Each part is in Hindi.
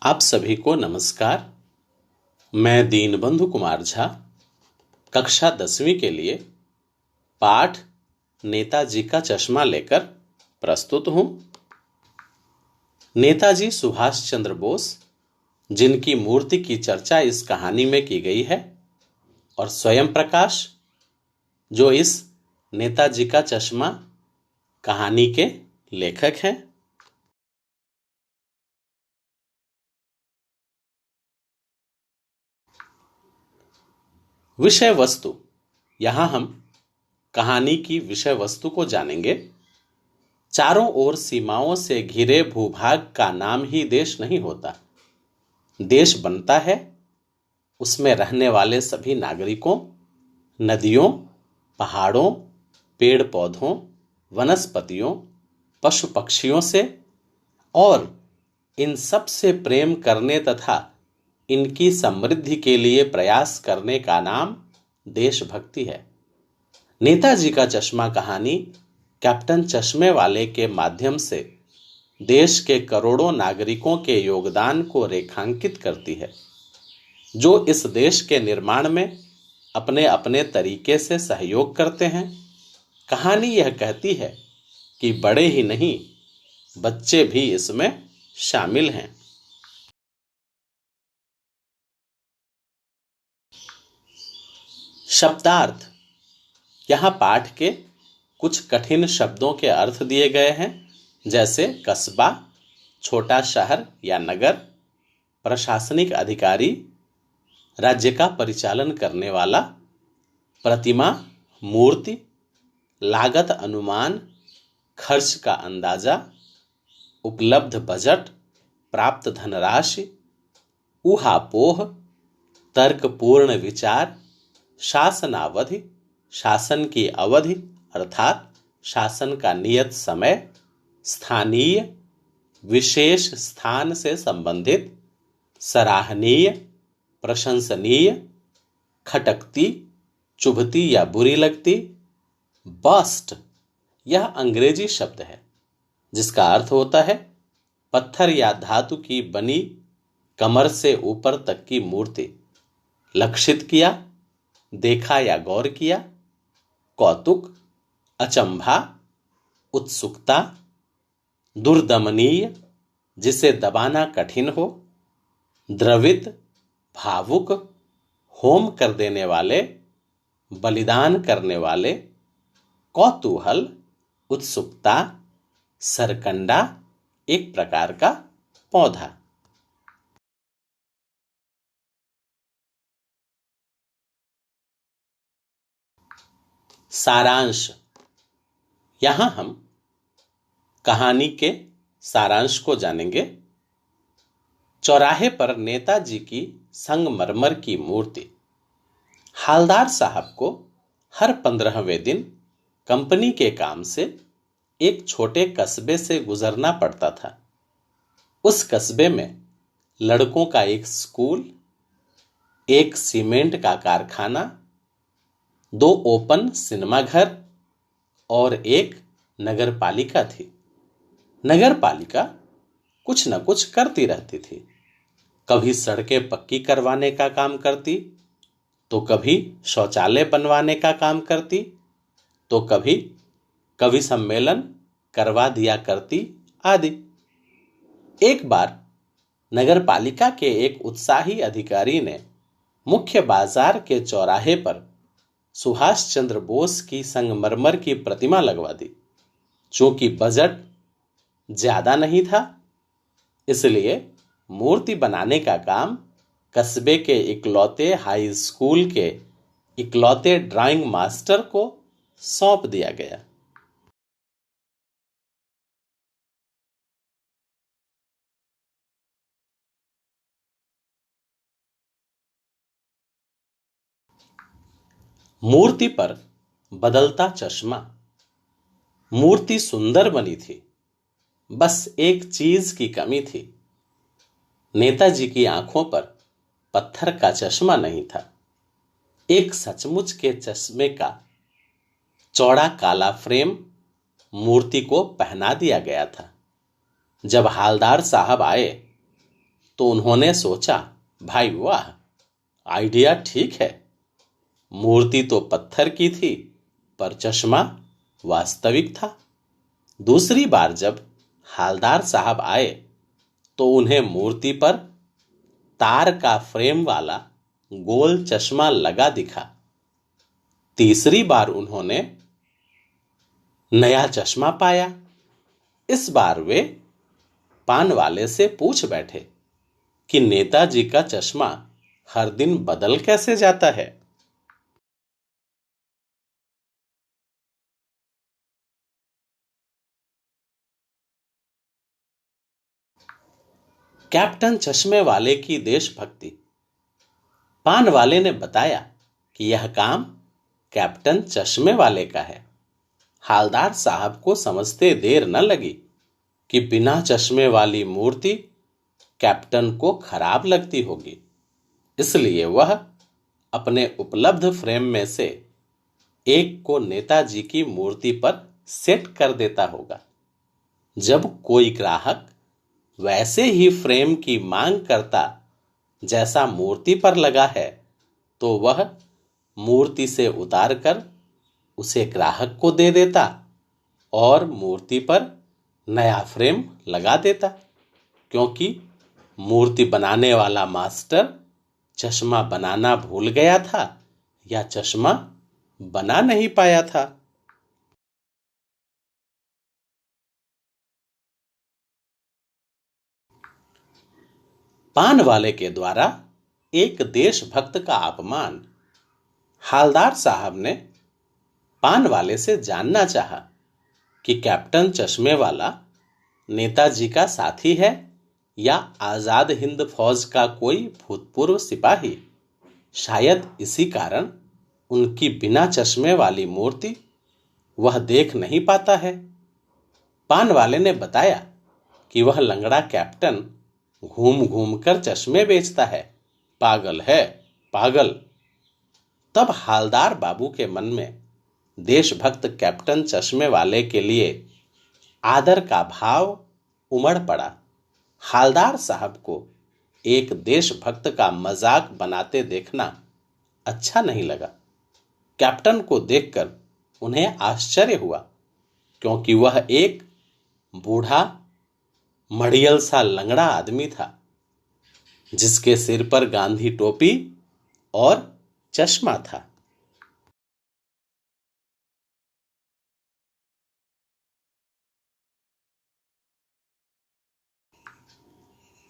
आप सभी को नमस्कार। मैं दीनबंधु कुमार झा कक्षा 10वीं के लिए पाठ नेताजी का चश्मा लेकर प्रस्तुत हूं। नेताजी सुभाष चंद्र बोस, जिनकी मूर्ति की चर्चा इस कहानी में की गई है, और स्वयं प्रकाश, जो इस नेताजी का चश्मा कहानी के लेखक हैं। विषय वस्तु। यहां हम कहानी की विषय वस्तु को जानेंगे। चारों ओर सीमाओं से घिरे भूभाग का नाम ही देश नहीं होता। देश बनता है उसमें रहने वाले सभी नागरिकों, नदियों, पहाड़ों, पेड़ पौधों, वनस्पतियों, पशु पक्षियों से, और इन सब से प्रेम करने तथा इनकी समृद्धि के लिए प्रयास करने का नाम देशभक्ति है। नेताजी का चश्मा कहानी कैप्टन चश्मे वाले के माध्यम से देश के करोड़ों नागरिकों के योगदान को रेखांकित करती है, जो इस देश के निर्माण में अपने अपने तरीके से सहयोग करते हैं। कहानी यह कहती है कि बड़े ही नहीं, बच्चे भी इसमें शामिल हैं। शब्दार्थ। यहाँ पाठ के कुछ कठिन शब्दों के अर्थ दिए गए हैं, जैसे कस्बा, छोटा शहर या नगर, प्रशासनिक अधिकारी, राज्य का परिचालन करने वाला, प्रतिमा, मूर्ति, लागत अनुमान, खर्च का अंदाजा, उपलब्ध बजट, प्राप्त धनराशि, ऊहापोह, तर्कपूर्ण विचार, शासनावधि, शासन की अवधि अर्थात शासन का नियत समय, स्थानीय, विशेष स्थान से संबंधित, सराहनीय, प्रशंसनीय, खटकती, चुभती या बुरी लगती। बस्ट यह अंग्रेजी शब्द है जिसका अर्थ होता है पत्थर या धातु की बनी कमर से ऊपर तक की मूर्ति। लक्षित किया, देखा या गौर किया। कौतुक, अचंभा, उत्सुकता। दुर्दमनीय, जिसे दबाना कठिन हो। द्रवित, भावुक, होम कर देने वाले, बलिदान करने वाले। कौतूहल, उत्सुकता, सरकंडा, एक प्रकार का पौधा। सारांश। यहां हम कहानी के सारांश को जानेंगे। चौराहे पर नेताजी की संगमरमर की मूर्ति। हालदार साहब को हर 15वें दिन कंपनी के काम से एक छोटे कस्बे से गुजरना पड़ता था। उस कस्बे में लड़कों का एक स्कूल, एक सीमेंट का कारखाना, 2 ओपन सिनेमा घर और एक नगरपालिका थी। नगरपालिका कुछ न कुछ करती रहती थी। कभी सड़कें पक्की करवाने का काम करती, तो कभी शौचालय बनवाने का काम करती, तो कभी कवि सम्मेलन करवा दिया करती आदि। एक बार नगरपालिका के एक उत्साही अधिकारी ने मुख्य बाजार के चौराहे पर सुभाष चंद्र बोस की संगमरमर की प्रतिमा लगवा दी। चूंकि बजट ज्यादा नहीं था, इसलिए मूर्ति बनाने का काम कस्बे के इकलौते हाई स्कूल के इकलौते ड्राइंग मास्टर को सौंप दिया गया। मूर्ति पर बदलता चश्मा। मूर्ति सुंदर बनी थी, बस एक चीज की कमी थी। नेताजी की आंखों पर पत्थर का चश्मा नहीं था। एक सचमुच के चश्मे का चौड़ा काला फ्रेम मूर्ति को पहना दिया गया था। जब हालदार साहब आए तो उन्होंने सोचा, भाई वाह, आइडिया ठीक है। मूर्ति तो पत्थर की थी, पर चश्मा वास्तविक था। दूसरी बार जब हालदार साहब आए तो उन्हें मूर्ति पर तार का फ्रेम वाला गोल चश्मा लगा दिखा। तीसरी बार उन्होंने नया चश्मा पाया। इस बार वे पान वाले से पूछ बैठे कि नेताजी का चश्मा हर दिन बदल कैसे जाता है। कैप्टन चश्मे वाले की देशभक्ति। पान वाले ने बताया कि यह काम कैप्टन चश्मे वाले का है। हालदार साहब को समझते देर न लगी कि बिना चश्मे वाली मूर्ति कैप्टन को खराब लगती होगी, इसलिए वह अपने उपलब्ध फ्रेम में से एक को नेताजी की मूर्ति पर सेट कर देता होगा। जब कोई ग्राहक वैसे ही फ्रेम की मांग करता जैसा मूर्ति पर लगा है, तो वह मूर्ति से उतारकर उसे ग्राहक को दे देता और मूर्ति पर नया फ्रेम लगा देता, क्योंकि मूर्ति बनाने वाला मास्टर चश्मा बनाना भूल गया था या चश्मा बना नहीं पाया था। पान वाले के द्वारा एक देशभक्त का अपमान। हालदार साहब ने पान वाले से जानना चाहा कि कैप्टन चश्मे वाला नेताजी का साथी है या आजाद हिंद फौज का कोई भूतपूर्व सिपाही। शायद इसी कारण उनकी बिना चश्मे वाली मूर्ति वह देख नहीं पाता है। पान वाले ने बताया कि वह लंगड़ा कैप्टन घूम घूम कर चश्मे बेचता है, पागल है, पागल। तब हालदार बाबू के मन में देशभक्त कैप्टन चश्मे वाले के लिए आदर का भाव उमड़ पड़ा। हालदार साहब को एक देशभक्त का मजाक बनाते देखना अच्छा नहीं लगा। कैप्टन को देखकर उन्हें आश्चर्य हुआ, क्योंकि वह एक बूढ़ा मड़ियल सा लंगड़ा आदमी था, जिसके सिर पर गांधी टोपी और चश्मा था।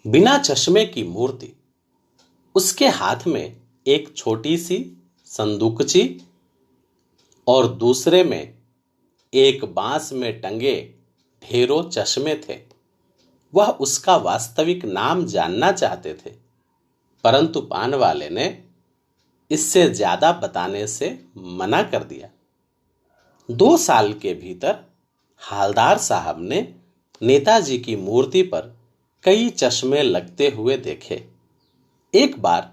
बिना चश्मे की मूर्ति। उसके हाथ में एक छोटी सी संदूकची और दूसरे में एक बांस में टंगे ढेरों चश्मे थे। वह उसका वास्तविक नाम जानना चाहते थे, परंतु पान वाले ने इससे ज्यादा बताने से मना कर दिया। 2 साल के भीतर हालदार साहब ने नेताजी की मूर्ति पर कई चश्मे लगते हुए देखे। एक बार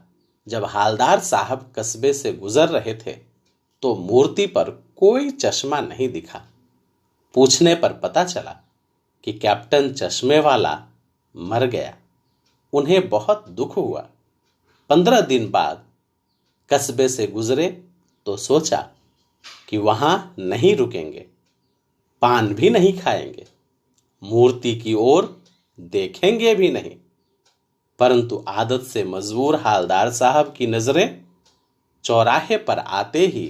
जब हालदार साहब कस्बे से गुजर रहे थे तो मूर्ति पर कोई चश्मा नहीं दिखा। पूछने पर पता चला कि कैप्टन चश्मे वाला मर गया। उन्हें बहुत दुख हुआ। 15 दिन बाद कस्बे से गुजरे तो सोचा कि वहां नहीं रुकेंगे, पान भी नहीं खाएंगे, मूर्ति की ओर देखेंगे भी नहीं। परंतु आदत से मजबूर हालदार साहब की नजरें चौराहे पर आते ही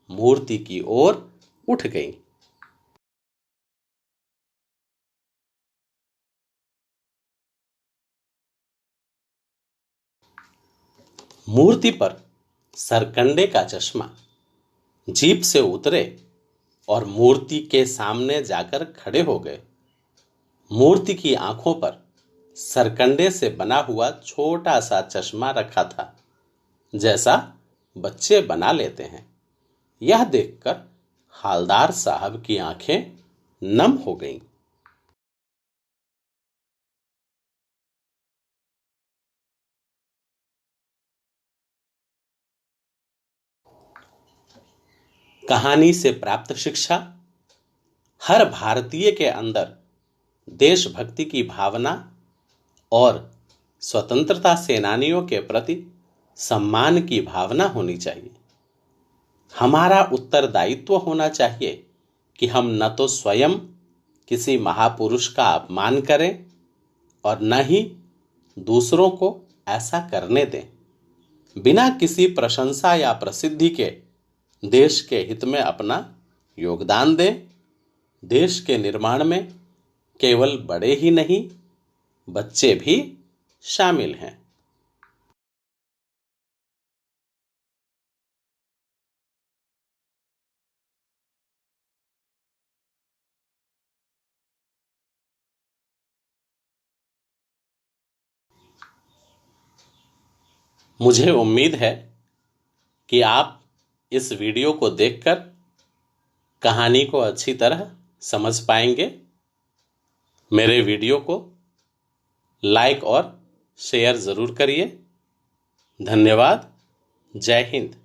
मूर्ति की ओर उठ गईं। मूर्ति पर सरकंडे का चश्मा। जीप से उतरे और मूर्ति के सामने जाकर खड़े हो गए। मूर्ति की आंखों पर सरकंडे से बना हुआ छोटा सा चश्मा रखा था, जैसा बच्चे बना लेते हैं। यह देखकर हालदार साहब की आंखें नम हो गईं। कहानी से प्राप्त शिक्षा। हर भारतीय के अंदर देशभक्ति की भावना और स्वतंत्रता सेनानियों के प्रति सम्मान की भावना होनी चाहिए। हमारा उत्तरदायित्व होना चाहिए कि हम न तो स्वयं किसी महापुरुष का अपमान करें और न ही दूसरों को ऐसा करने दें। बिना किसी प्रशंसा या प्रसिद्धि के देश के हित में अपना योगदान दें। देश के निर्माण में केवल बड़े ही नहीं, बच्चे भी शामिल हैं। मुझे उम्मीद है कि आप इस वीडियो को देखकर कहानी को अच्छी तरह समझ पाएंगे। मेरे वीडियो को लाइक और शेयर जरूर करिए। धन्यवाद। जय हिंद।